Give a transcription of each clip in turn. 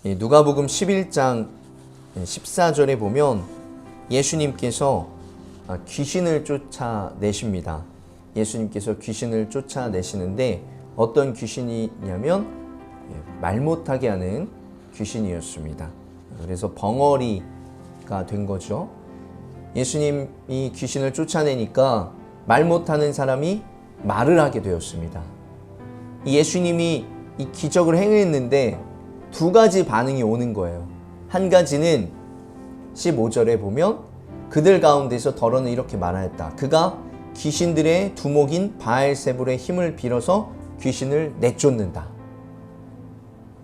누가복음 11장 14절에 보면 예수님께서 귀신을 쫓아내십니다. 예수님께서 귀신을 쫓아내시는데 어떤 귀신이냐면 말 못하게 하는 귀신이었습니다. 그래서 벙어리가 된 거죠. 예수님이 귀신을 쫓아내니까 말 못하는 사람이 말을 하게 되었습니다. 예수님이 이 기적을 행했는데 두 가지 반응이 오는 거예요. 한 가지는 15절에 보면 그들 가운데서 더러는 이렇게 말하였다. 그가 귀신들의 두목인 바알세불의 힘을 빌어서 귀신을 내쫓는다.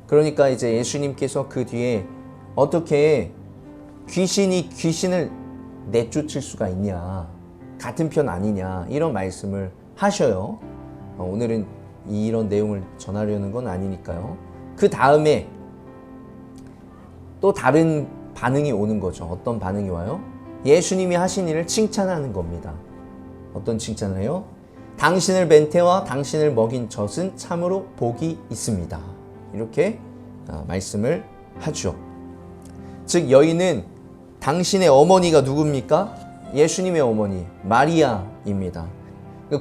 그러니까 이제 예수님께서 그 뒤에 어떻게 귀신이 귀신을 내쫓을 수가 있냐, 같은 편 아니냐, 이런 말씀을 하셔요. 오늘은 이런 내용을 전하려는 건 아니니까요. 그 다음에 또 다른 반응이 오는 거죠. 어떤 반응이 와요? 예수님이 하신 일을 칭찬하는 겁니다. 어떤 칭찬을 해요? 당신을 뵌 태와 당신을 먹인 젖은 참으로 복이 있습니다. 이렇게 말씀을 하죠. 즉 여인은 당신의 어머니가 누굽니까? 예수님의 어머니 마리아입니다.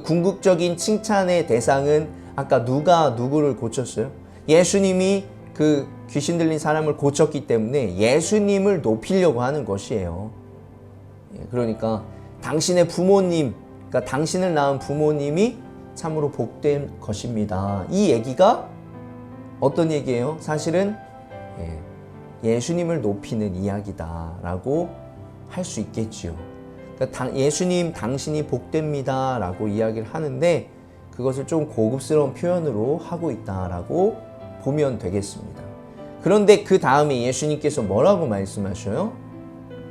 궁극적인 칭찬의 대상은 아까 누가 누구를 고쳤어요? 예수님이 그 귀신 들린 사람을 고쳤기 때문에 예수님을 높이려고 하는 것이에요. 그러니까 당신의 부모님, 그러니까 당신을 낳은 부모님이 참으로 복된 것입니다. 이 얘기가 어떤 얘기예요? 사실은 예수님을 높이는 이야기다라고 할 수 있겠지요. 그러니까 예수님 당신이 복됩니다 라고 이야기를 하는데 그것을 좀 고급스러운 표현으로 하고 있다라고 보면 되겠습니다. 그런데 그 다음에 예수님께서 뭐라고 말씀하셔요?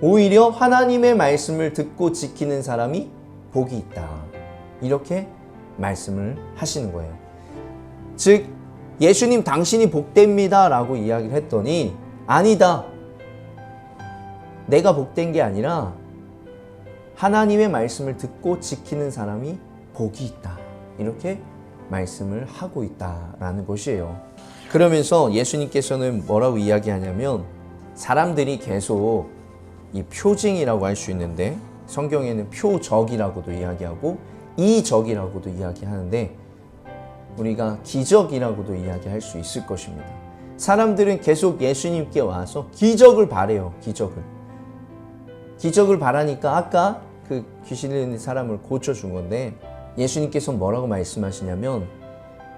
오히려 하나님의 말씀을 듣고 지키는 사람이 복이 있다. 이렇게 말씀을 하시는 거예요. 즉 예수님 당신이 복됩니다 라고 이야기를 했더니 아니다. 내가 복된 게 아니라 하나님의 말씀을 듣고 지키는 사람이 복이 있다. 이렇게 말씀을 하고 있다라는 것이에요. 그러면서 예수님께서는 뭐라고 이야기하냐면 사람들이 계속 이 표징이라고 할 수 있는데 성경에는 표적이라고도 이야기하고 이적이라고도 이야기하는데 우리가 기적이라고도 이야기할 수 있을 것입니다. 사람들은 계속 예수님께 와서 기적을 바래요. 기적을 바라니까 아까 그 귀신 들린 사람을 고쳐준 건데 예수님께서 뭐라고 말씀하시냐면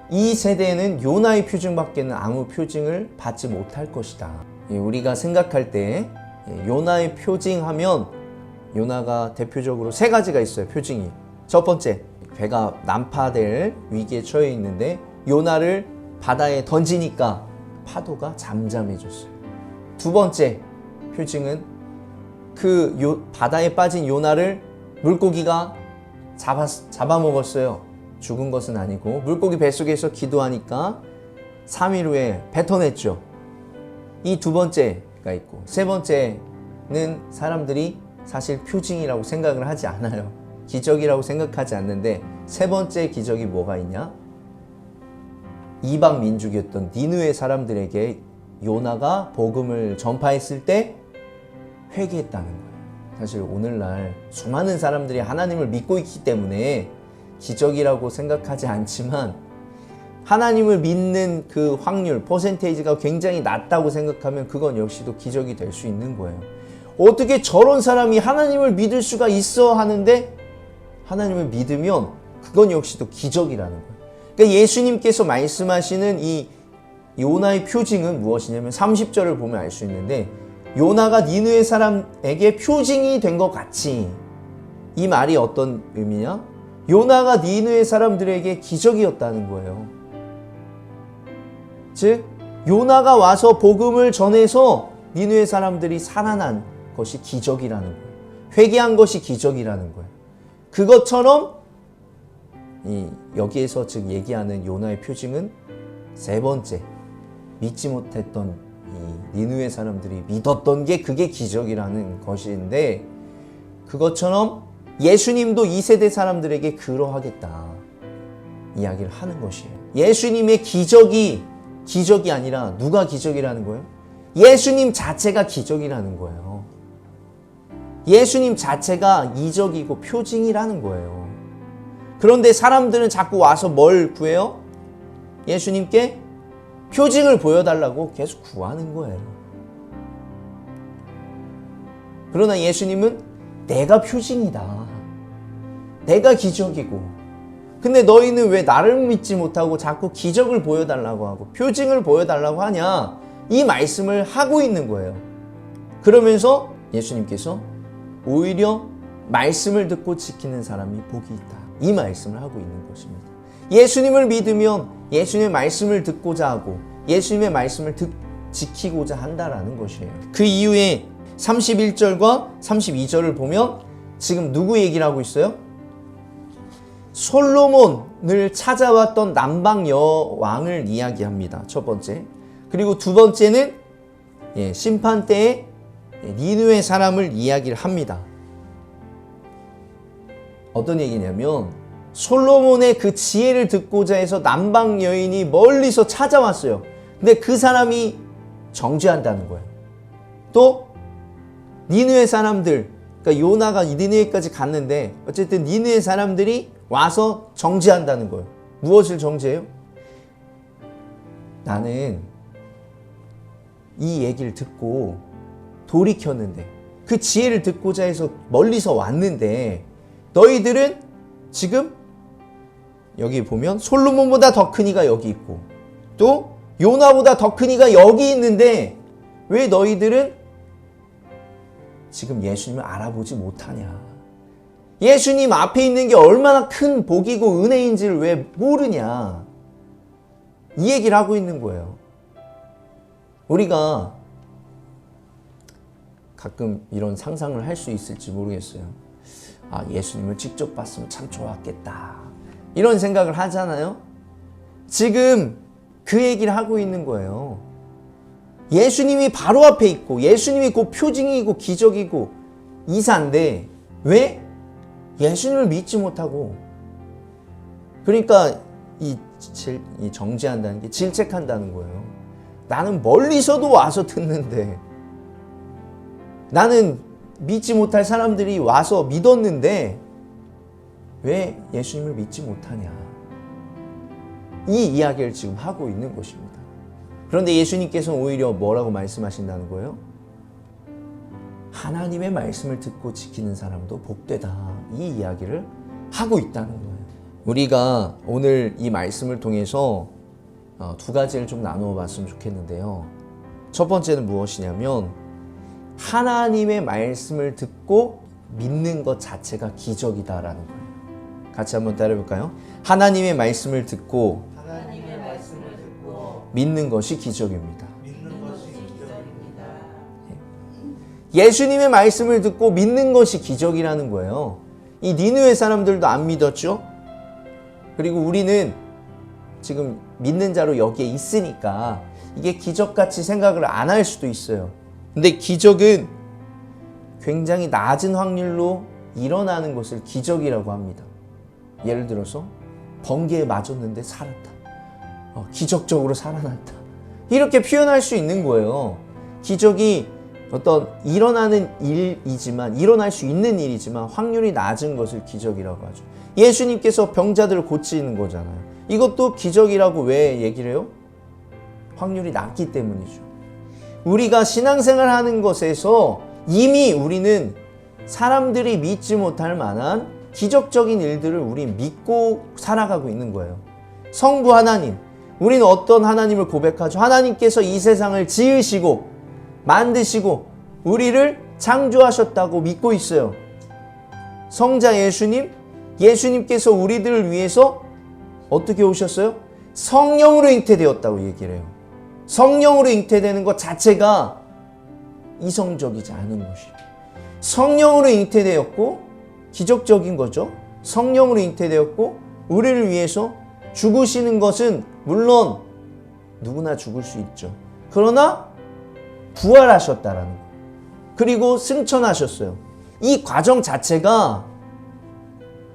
이 세대는 요나의 표징밖에는 아무 표징을 받지 못할 것이다. 우리가 생각할 때 요나의 표징하면 요나가 대표적으로 세 가지가 있어요. 표징이. 첫 번째, 배가 난파될 위기에 처해 있는데 요나를 바다에 던지니까 파도가 잠잠해졌어요. 두 번째 표징은 바다에 빠진 요나를 물고기가 잡아먹었어요. 죽은 것은 아니고 물고기 뱃속에서 기도하니까 3일 후에 뱉어냈죠. 이 두 번째가 있고 세 번째는 사람들이 사실 표징이라고 생각을 하지 않아요. 기적이라고 생각하지 않는데 세 번째 기적이 뭐가 있냐? 이방 민족이었던 니느웨 사람들에게 요나가 복음을 전파했을 때 회개했다는 거예요. 사실 오늘날 수많은 사람들이 하나님을 믿고 있기 때문에 기적이라고 생각하지 않지만 하나님을 믿는 그 확률, 퍼센테이지가 굉장히 낮다고 생각하면 그건 역시도 기적이 될 수 있는 거예요. 어떻게 저런 사람이 하나님을 믿을 수가 있어 하는데 하나님을 믿으면 그건 역시도 기적이라는 거예요. 그러니까 예수님께서 말씀하시는 이 요나의 표징은 무엇이냐면 30절을 보면 알 수 있는데 요나가 니느웨 사람에게 표징이 된 것 같이 이 말이 어떤 의미냐? 요나가 니느웨 사람들에게 기적이었다는 거예요. 즉 요나가 와서 복음을 전해서 니느웨 사람들이 살아난 것이 기적이라는 거예요. 회개한 것이 기적이라는 거예요. 그것처럼 여기에서 즉 얘기하는 요나의 표징은 세 번째, 믿지 못했던 니느웨 사람들이 믿었던 게 그게 기적이라는 것인데 그것처럼 예수님도 이 세대 사람들에게 그러하겠다 이야기를 하는 것이에요. 예수님의 기적이 아니라 누가 기적이라는 거예요? 예수님 자체가 기적이라는 거예요. 예수님 자체가 이적이고 표징이라는 거예요. 그런데 사람들은 자꾸 와서 뭘 구해요? 예수님께 표징을 보여달라고 계속 구하는 거예요. 그러나 예수님은 내가 표징이다. 내가 기적이고. 근데 너희는 왜 나를 믿지 못하고 자꾸 기적을 보여달라고 하고 표징을 보여달라고 하냐? 이 말씀을 하고 있는 거예요. 그러면서 예수님께서 오히려 말씀을 듣고 지키는 사람이 복이 있다. 이 말씀을 하고 있는 것입니다. 예수님을 믿으면 예수님의 말씀을 듣고자 하고 예수님의 말씀을 지키고자 한다라는 것이에요. 그 이후에 31절과 32절을 보면 지금 누구 얘기를 하고 있어요? 솔로몬을 찾아왔던 남방 여왕을 이야기합니다. 첫 번째. 그리고 두 번째는 심판 때에 니느웨 사람을 이야기를 합니다. 어떤 얘기냐면 솔로몬의 그 지혜를 듣고자 해서 남방 여인이 멀리서 찾아왔어요. 근데 그 사람이 정죄한다는 거예요. 또 니느웨 사람들, 그러니까 요나가 니느웨까지 갔는데 어쨌든 니느웨 사람들이 와서 정죄한다는 거예요. 무엇을 정죄해요? 나는 이 얘기를 듣고 돌이켰는데 그 지혜를 듣고자 해서 멀리서 왔는데 너희들은 지금 여기 보면 솔로몬보다 더 큰 이가 여기 있고 또 요나보다 더 큰 이가 여기 있는데 왜 너희들은 지금 예수님을 알아보지 못하냐? 예수님 앞에 있는 게 얼마나 큰 복이고 은혜인지를 왜 모르냐? 이 얘기를 하고 있는 거예요. 우리가 가끔 이런 상상을 할 수 있을지 모르겠어요. 아, 예수님을 직접 봤으면 참 좋았겠다. 이런 생각을 하잖아요. 지금 그 얘기를 하고 있는 거예요. 예수님이 바로 앞에 있고 예수님이 곧 표징이고 기적이고 이사인데 왜 예수님을 믿지 못하고 그러니까 이 정죄한다는 게 질책한다는 거예요. 나는 멀리서도 와서 듣는데 나는 믿지 못할 사람들이 와서 믿었는데 왜 예수님을 믿지 못하냐? 이 이야기를 지금 하고 있는 것입니다. 그런데 예수님께서는 오히려 뭐라고 말씀하신다는 거예요? 하나님의 말씀을 듣고 지키는 사람도 복되다. 이 이야기를 하고 있다는 거예요. 우리가 오늘 이 말씀을 통해서 두 가지를 좀 나누어 봤으면 좋겠는데요. 첫 번째는 무엇이냐면 하나님의 말씀을 듣고 믿는 것 자체가 기적이다라는 거예요. 같이 한번 따라해볼까요? 하나님의 말씀을 듣고 믿는 것이 기적입니다. 예수님의 말씀을 듣고 믿는 것이 기적이라는 거예요. 이 니느웨 사람들도 안 믿었죠? 그리고 우리는 지금 믿는 자로 여기에 있으니까 이게 기적같이 생각을 안 할 수도 있어요. 근데 기적은 굉장히 낮은 확률로 일어나는 것을 기적이라고 합니다. 예를 들어서 번개에 맞았는데 살았다. 기적적으로 살아났다. 이렇게 표현할 수 있는 거예요. 기적이 어떤 일어나는 일이지만 일어날 수 있는 일이지만 확률이 낮은 것을 기적이라고 하죠. 예수님께서 병자들을 고치는 거잖아요. 이것도 기적이라고 왜 얘기를 해요? 확률이 낮기 때문이죠. 우리가 신앙생활 하는 것에서 이미 우리는 사람들이 믿지 못할 만한 기적적인 일들을 우리 믿고 살아가고 있는 거예요. 성부 하나님, 우리는 어떤 하나님을 고백하죠? 하나님께서 이 세상을 지으시고 만드시고 우리를 창조하셨다고 믿고 있어요. 성자 예수님, 예수님께서 우리들을 위해서 어떻게 오셨어요? 성령으로 잉태되었다고 얘기를 해요. 성령으로 잉태되는 것 자체가 이성적이지 않은 것이에요. 성령으로 잉태되었고 기적적인 거죠. 성령으로 잉태되었고 우리를 위해서 죽으시는 것은 물론 누구나 죽을 수 있죠. 그러나 부활하셨다라는 거예요. 그리고 승천하셨어요. 이 과정 자체가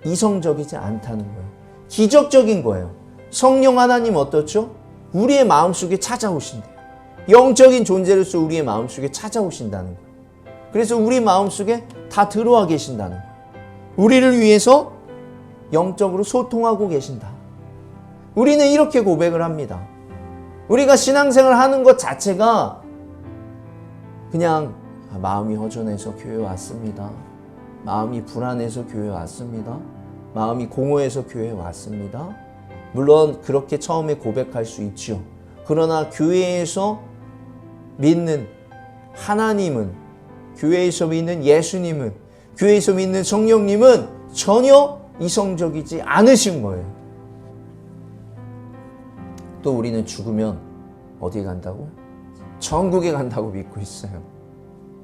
이성적이지 않다는 거예요. 기적적인 거예요. 성령 하나님 어떻죠? 우리의 마음속에 찾아오신대요. 영적인 존재로서 우리의 마음속에 찾아오신다는 거예요. 그래서 우리 마음속에 다 들어와 계신다는 거예요. 우리를 위해서 영적으로 소통하고 계신다. 우리는 이렇게 고백을 합니다. 우리가 신앙생활 하는 것 자체가 그냥 마음이 허전해서 교회 왔습니다. 마음이 불안해서 교회 왔습니다. 마음이 공허해서 교회 왔습니다. 물론 그렇게 처음에 고백할 수 있죠. 그러나 교회에서 믿는 하나님은, 교회에서 믿는 예수님은, 교회에서 믿는 성령님은 전혀 이성적이지 않으신 거예요. 또 우리는 죽으면 어디에 간다고? 천국에 간다고 믿고 있어요.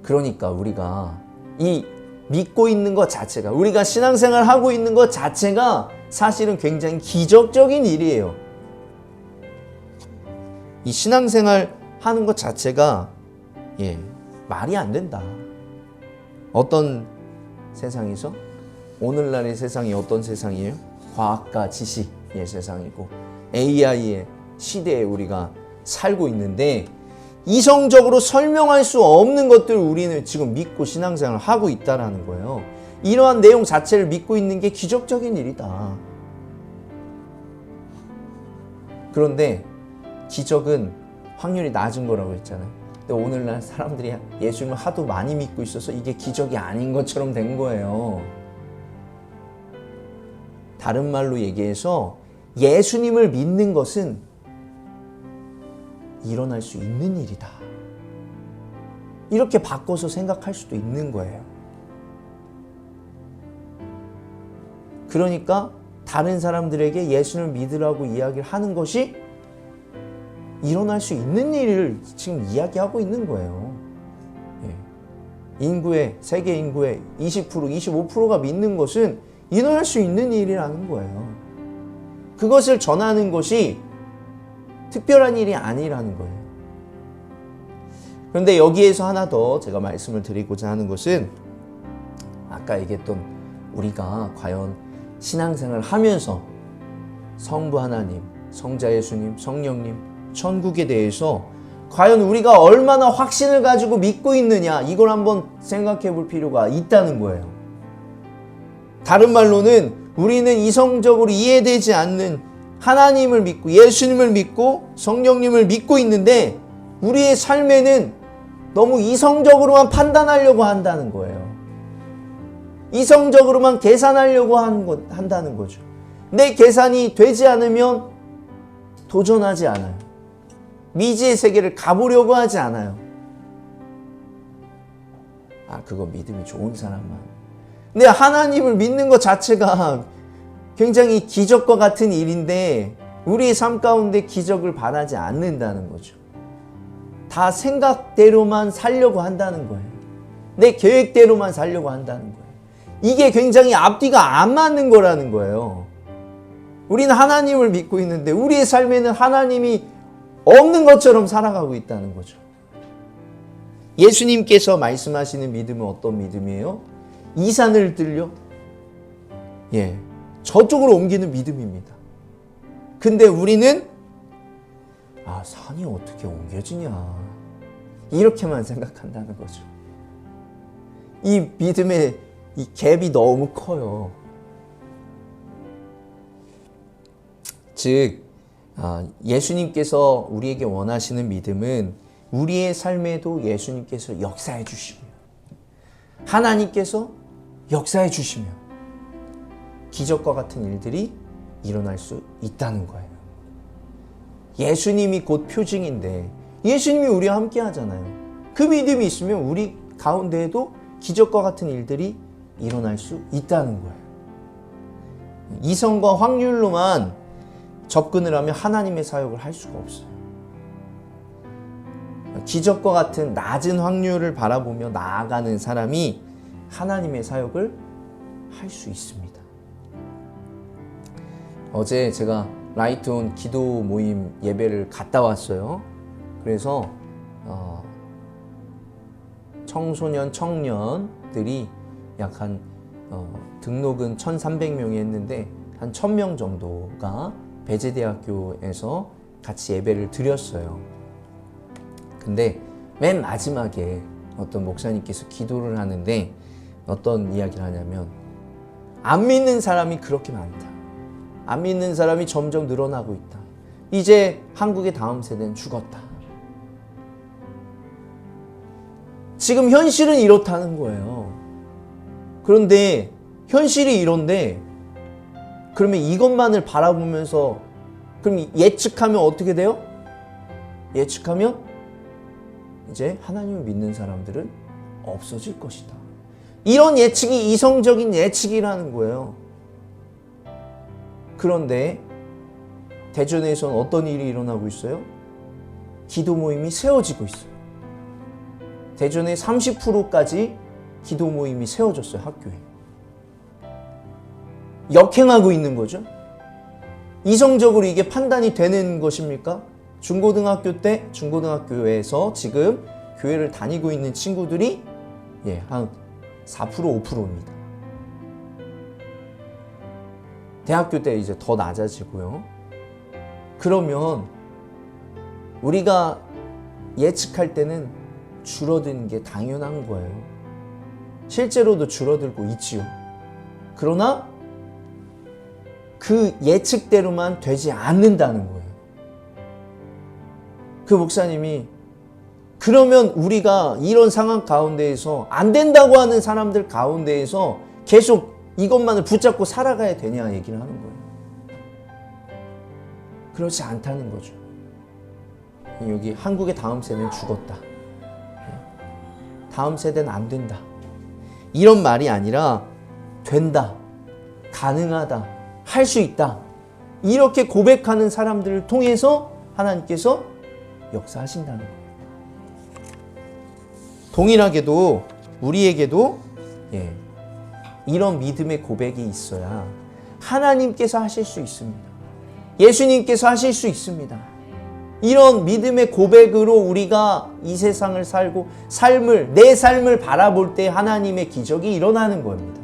그러니까 우리가 이 믿고 있는 것 자체가, 우리가 신앙생활 하고 있는 것 자체가 사실은 굉장히 기적적인 일이에요. 이 신앙생활 하는 것 자체가 말이 안 된다. 어떤 세상에서? 오늘날의 세상이 어떤 세상이에요? 과학과 지식의 세상이고 AI의 시대에 우리가 살고 있는데 이성적으로 설명할 수 없는 것들을 우리는 지금 믿고 신앙생활을 하고 있다는 거예요. 이러한 내용 자체를 믿고 있는 게 기적적인 일이다. 그런데 기적은 확률이 낮은 거라고 했잖아요. 근데 오늘날 사람들이 예수님을 하도 많이 믿고 있어서 이게 기적이 아닌 것처럼 된 거예요. 다른 말로 얘기해서 예수님을 믿는 것은 일어날 수 있는 일이다. 이렇게 바꿔서 생각할 수도 있는 거예요. 그러니까 다른 사람들에게 예수를 믿으라고 이야기를 하는 것이 일어날 수 있는 일을 지금 이야기하고 있는 거예요. 세계 인구의 20%, 25%가 믿는 것은 일어날 수 있는 일이라는 거예요. 그것을 전하는 것이 특별한 일이 아니라는 거예요. 그런데 여기에서 하나 더 제가 말씀을 드리고자 하는 것은 아까 얘기했던 우리가 과연 신앙생활을 하면서 성부 하나님, 성자 예수님, 성령님, 천국에 대해서 과연 우리가 얼마나 확신을 가지고 믿고 있느냐, 이걸 한번 생각해 볼 필요가 있다는 거예요. 다른 말로는 우리는 이성적으로 이해되지 않는 하나님을 믿고 예수님을 믿고 성령님을 믿고 있는데 우리의 삶에는 너무 이성적으로만 판단하려고 한다는 거예요. 이성적으로만 계산하려고 한다는 거죠. 내 계산이 되지 않으면 도전하지 않아요. 미지의 세계를 가보려고 하지 않아요. 그거 믿음이 좋은 사람만. 근데 하나님을 믿는 것 자체가 굉장히 기적과 같은 일인데 우리의 삶 가운데 기적을 바라지 않는다는 거죠. 다 생각대로만 살려고 한다는 거예요. 내 계획대로만 살려고 한다는 거예요. 이게 굉장히 앞뒤가 안 맞는 거라는 거예요. 우리는 하나님을 믿고 있는데 우리의 삶에는 하나님이 없는 것처럼 살아가고 있다는 거죠. 예수님께서 말씀하시는 믿음은 어떤 믿음이에요? 이 산을 들려? 저쪽으로 옮기는 믿음입니다. 근데 우리는 산이 어떻게 옮겨지냐 이렇게만 생각한다는 거죠. 이 믿음의 이 갭이 너무 커요. 즉 예수님께서 우리에게 원하시는 믿음은 우리의 삶에도 예수님께서 역사해 주시며 하나님께서 역사해 주시며 기적과 같은 일들이 일어날 수 있다는 거예요. 예수님이 곧 표징인데 예수님이 우리와 함께 하잖아요. 그 믿음이 있으면 우리 가운데에도 기적과 같은 일들이 일어날 수 있다는 거예요. 이성과 확률로만 접근을 하면 하나님의 사역을 할 수가 없어요. 기적과 같은 낮은 확률을 바라보며 나아가는 사람이 하나님의 사역을 할 수 있습니다. 어제 제가 라이트온 기도 모임 예배를 갔다 왔어요. 그래서 청소년, 청년들이 약 등록은 1,300명이 했는데 한 1,000명 정도가 배재대학교에서 같이 예배를 드렸어요. 근데 맨 마지막에 어떤 목사님께서 기도를 하는데 어떤 이야기를 하냐면 안 믿는 사람이 그렇게 많다. 안 믿는 사람이 점점 늘어나고 있다. 이제 한국의 다음 세대는 죽었다. 지금 현실은 이렇다는 거예요. 그런데 현실이 이런데 그러면 이것만을 바라보면서 그럼 예측하면 어떻게 돼요? 예측하면 이제 하나님을 믿는 사람들은 없어질 것이다. 이런 예측이 이성적인 예측이라는 거예요. 그런데 대전에서는 어떤 일이 일어나고 있어요? 기도 모임이 세워지고 있어요. 대전에 30%까지 기도 모임이 세워졌어요. 학교에. 역행하고 있는 거죠. 이성적으로 이게 판단이 되는 것입니까? 중고등학교 때 중고등학교에서 지금 교회를 다니고 있는 친구들이 한 4% 5%입니다. 대학교 때 이제 더 낮아지고요. 그러면 우리가 예측할 때는 줄어드는 게 당연한 거예요. 실제로도 줄어들고 있지요. 그러나 그 예측대로만 되지 않는다는 거예요. 그 목사님이 그러면 우리가 이런 상황 가운데에서 안 된다고 하는 사람들 가운데에서 계속 이것만을 붙잡고 살아가야 되냐 얘기를 하는 거예요. 그렇지 않다는 거죠. 여기 한국의 다음 세대는 죽었다. 다음 세대는 안 된다. 이런 말이 아니라 된다. 가능하다. 할 수 있다. 이렇게 고백하는 사람들을 통해서 하나님께서 역사하신다는 거예요. 동일하게도 우리에게도 이런 믿음의 고백이 있어야 하나님께서 하실 수 있습니다. 예수님께서 하실 수 있습니다. 이런 믿음의 고백으로 우리가 이 세상을 살고 내 삶을 바라볼 때 하나님의 기적이 일어나는 겁니다.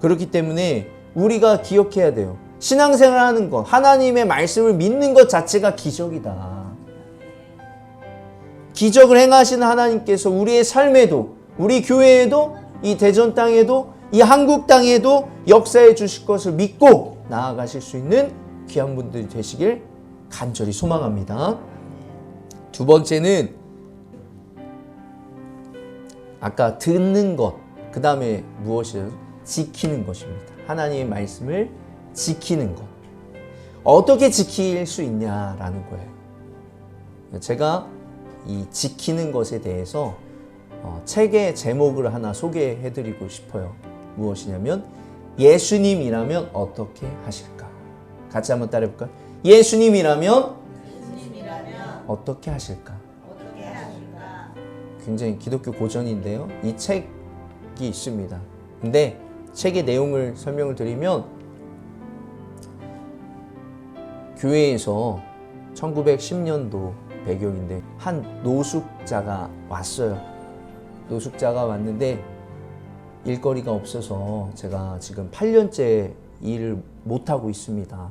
그렇기 때문에 우리가 기억해야 돼요. 신앙생활하는 것, 하나님의 말씀을 믿는 것 자체가 기적이다. 기적을 행하시는 하나님께서 우리의 삶에도, 우리 교회에도, 이 대전 땅에도, 이 한국 땅에도 역사해 주실 것을 믿고 나아가실 수 있는 귀한 분들이 되시길 간절히 소망합니다. 두 번째는 아까 듣는 것, 그 다음에 무엇이에요? 지키는 것입니다. 하나님의 말씀을 지키는 것. 어떻게 지킬 수 있냐라는 거예요. 제가 이 지키는 것에 대해서 책의 제목을 하나 소개해드리고 싶어요. 무엇이냐면 예수님이라면 어떻게 하실까? 같이 한번 따라해볼까요? 예수님이라면 어떻게 하실까? 굉장히 기독교 고전인데요. 이 책이 있습니다. 근데 책의 내용을 설명을 드리면 교회에서 1910년도 배경인데 한 노숙자가 왔어요. 노숙자가 왔는데 일거리가 없어서 제가 지금 8년째 일을 못하고 있습니다.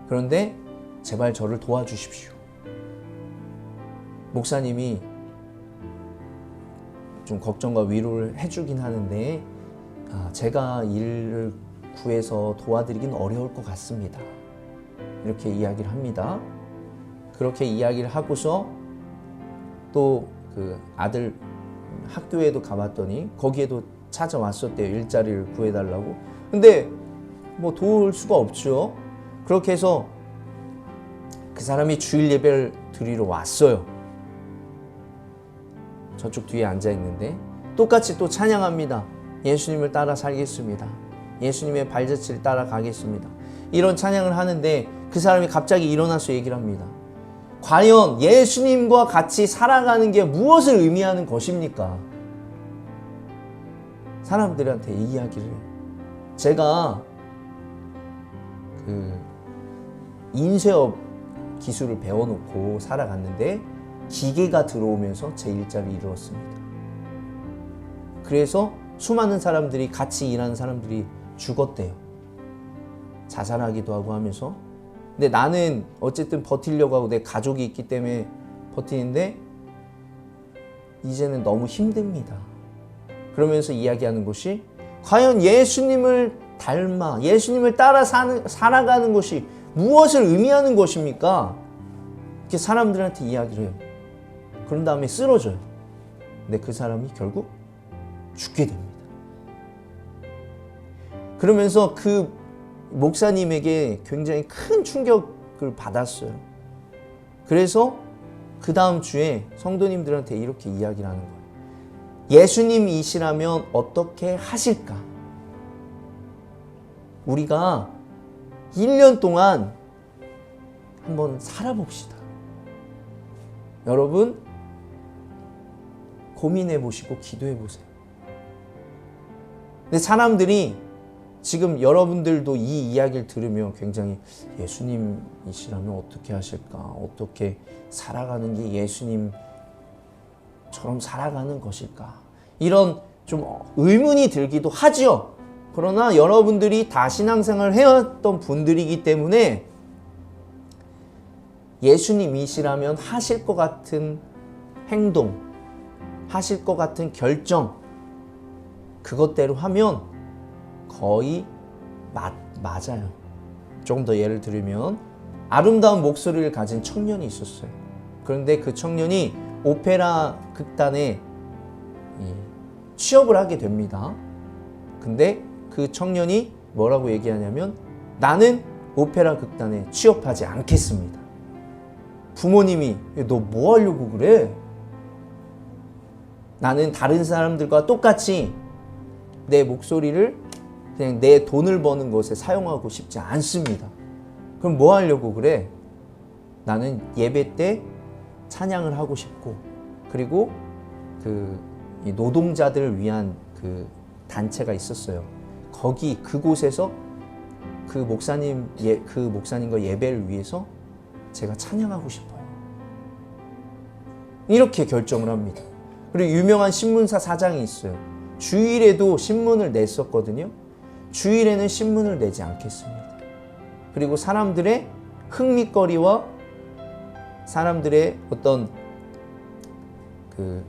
그런데 제발 저를 도와주십시오. 목사님이 좀 걱정과 위로를 해주긴 하는데 제가 일을 구해서 도와드리긴 어려울 것 같습니다. 이렇게 이야기를 합니다. 그렇게 이야기를 하고서 또 그 아들 학교에도 가봤더니 거기에도 찾아왔었대요. 일자리를 구해달라고. 근데 뭐 도울 수가 없죠. 그렇게 해서 그 사람이 주일 예배를 드리러 왔어요. 저쪽 뒤에 앉아 있는데 똑같이 또 찬양합니다. 예수님을 따라 살겠습니다. 예수님의 발자취를 따라가겠습니다. 이런 찬양을 하는데 그 사람이 갑자기 일어나서 얘기를 합니다. 과연 예수님과 같이 살아가는 게 무엇을 의미하는 것입니까? 사람들한테 이 이야기를 해요. 제가 그 인쇄업 기술을 배워놓고 살아갔는데 기계가 들어오면서 제 일자리를 이루었습니다. 그래서 수많은 사람들이 같이 일하는 사람들이 죽었대요. 자살하기도 하고 하면서 근데 나는 어쨌든 버티려고 하고 내 가족이 있기 때문에 버티는데 이제는 너무 힘듭니다. 그러면서 이야기하는 것이 과연 예수님을 닮아 예수님을 따라 살아가는 것이 무엇을 의미하는 것입니까? 이렇게 사람들한테 이야기를 해요. 그런 다음에 쓰러져요. 근데 그 사람이 결국 죽게 됩니다. 그러면서 그 목사님에게 굉장히 큰 충격을 받았어요. 그래서 그 다음 주에 성도님들한테 이렇게 이야기를 하는 거예요. 예수님이시라면 어떻게 하실까? 우리가 1년 동안 한번 살아봅시다. 여러분 고민해 보시고 기도해 보세요. 근데 사람들이 지금 여러분들도 이 이야기를 들으면 굉장히 예수님이시라면 어떻게 하실까? 어떻게 살아가는 게 예수님처럼 살아가는 것일까? 이런 좀 의문이 들기도 하죠. 그러나 여러분들이 다 신앙생활을 해왔던 분들이기 때문에 예수님이시라면 하실 것 같은 행동, 하실 것 같은 결정, 그것대로 하면 거의 맞아요. 조금 더 예를 들면 아름다운 목소리를 가진 청년이 있었어요. 그런데 그 청년이 오페라 극단에 취업을 하게 됩니다. 근데 그 청년이 뭐라고 얘기하냐면 나는 오페라 극단에 취업하지 않겠습니다. 부모님이 너 뭐 하려고 그래? 나는 다른 사람들과 똑같이 내 목소리를 그냥 내 돈을 버는 것에 사용하고 싶지 않습니다. 그럼 뭐 하려고 그래? 나는 예배 때 찬양을 하고 싶고 그리고 이 노동자들을 위한 그 단체가 있었어요. 그곳에서 그 목사님과 예배를 위해서 제가 찬양하고 싶어요. 이렇게 결정을 합니다. 그리고 유명한 신문사 사장이 있어요. 주일에도 신문을 냈었거든요. 주일에는 신문을 내지 않겠습니다. 그리고 사람들의 흥미거리와 사람들의 어떤 그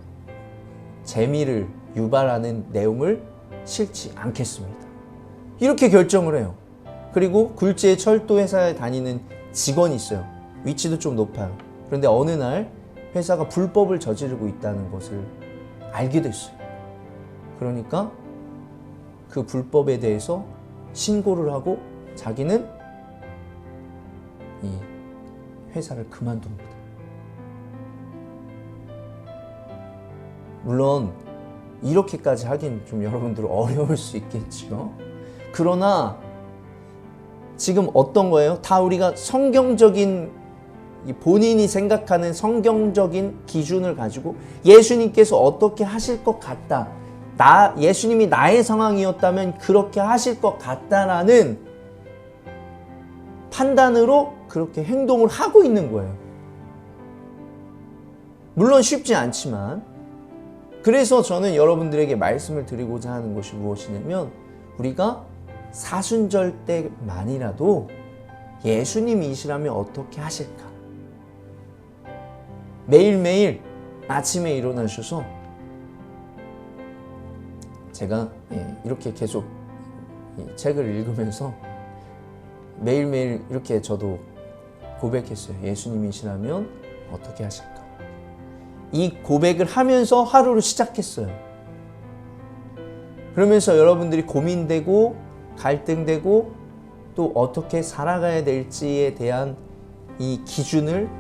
재미를 유발하는 내용을 실지 않겠습니다. 이렇게 결정을 해요. 그리고 굴지의 철도 회사에 다니는 직원이 있어요. 위치도 좀 높아요. 그런데 어느 날 회사가 불법을 저지르고 있다는 것을 알게 됐어요. 그러니까 그 불법에 대해서 신고를 하고 자기는 이 회사를 그만둡니다. 물론 이렇게까지 하긴 좀 여러분들 어려울 수 있겠죠. 그러나 지금 어떤 거예요? 다 우리가 성경적인 본인이 생각하는 성경적인 기준을 가지고 예수님께서 어떻게 하실 것 같다. 예수님이 나의 상황이었다면 그렇게 하실 것 같다라는 판단으로 그렇게 행동을 하고 있는 거예요. 물론 쉽지 않지만 그래서 저는 여러분들에게 말씀을 드리고자 하는 것이 무엇이냐면 우리가 사순절 때만이라도 예수님이시라면 어떻게 하실까? 매일매일 아침에 일어나셔서 제가 이렇게 계속 책을 읽으면서 매일매일 이렇게 저도 고백했어요. 예수님이시라면 어떻게 하실까? 이 고백을 하면서 하루를 시작했어요. 그러면서 여러분들이 고민되고 갈등되고 또 어떻게 살아가야 될지에 대한 이 기준을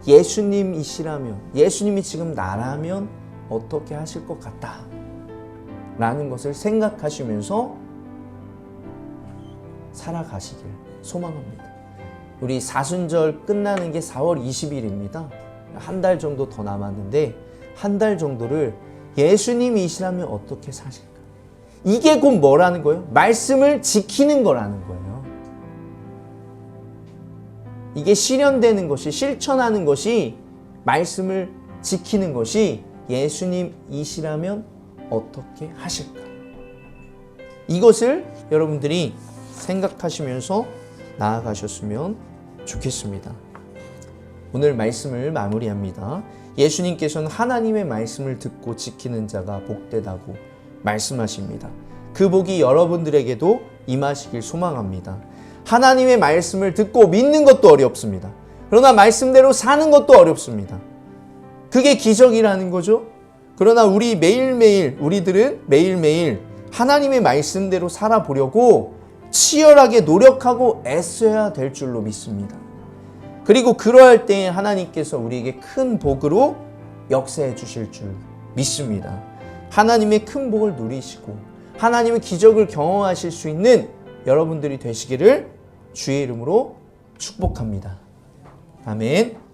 예수님이시라면, 예수님이 지금 나라면 어떻게 하실 것 같다 라는 것을 생각하시면서 살아가시길 소망합니다. 우리 사순절 끝나는 게 4월 20일입니다. 한 달 정도 더 남았는데 한 달 정도를 예수님이시라면 어떻게 사실까? 이게 곧 뭐라는 거예요? 말씀을 지키는 거라는 거예요. 이게 실현되는 것이, 실천하는 것이, 말씀을 지키는 것이 예수님이시라면 어떻게 하실까? 이것을 여러분들이 생각하시면서 나아가셨으면 좋겠습니다. 오늘 말씀을 마무리합니다. 예수님께서는 하나님의 말씀을 듣고 지키는 자가 복되다고 말씀하십니다. 그 복이 여러분들에게도 임하시길 소망합니다. 하나님의 말씀을 듣고 믿는 것도 어렵습니다. 그러나 말씀대로 사는 것도 어렵습니다. 그게 기적이라는 거죠. 그러나 우리들은 매일매일 하나님의 말씀대로 살아보려고 치열하게 노력하고 애써야 될 줄로 믿습니다. 그리고 그러할 때 하나님께서 우리에게 큰 복으로 역사해 주실 줄 믿습니다. 하나님의 큰 복을 누리시고 하나님의 기적을 경험하실 수 있는 여러분들이 되시기를 주의 이름으로 축복합니다. 아멘.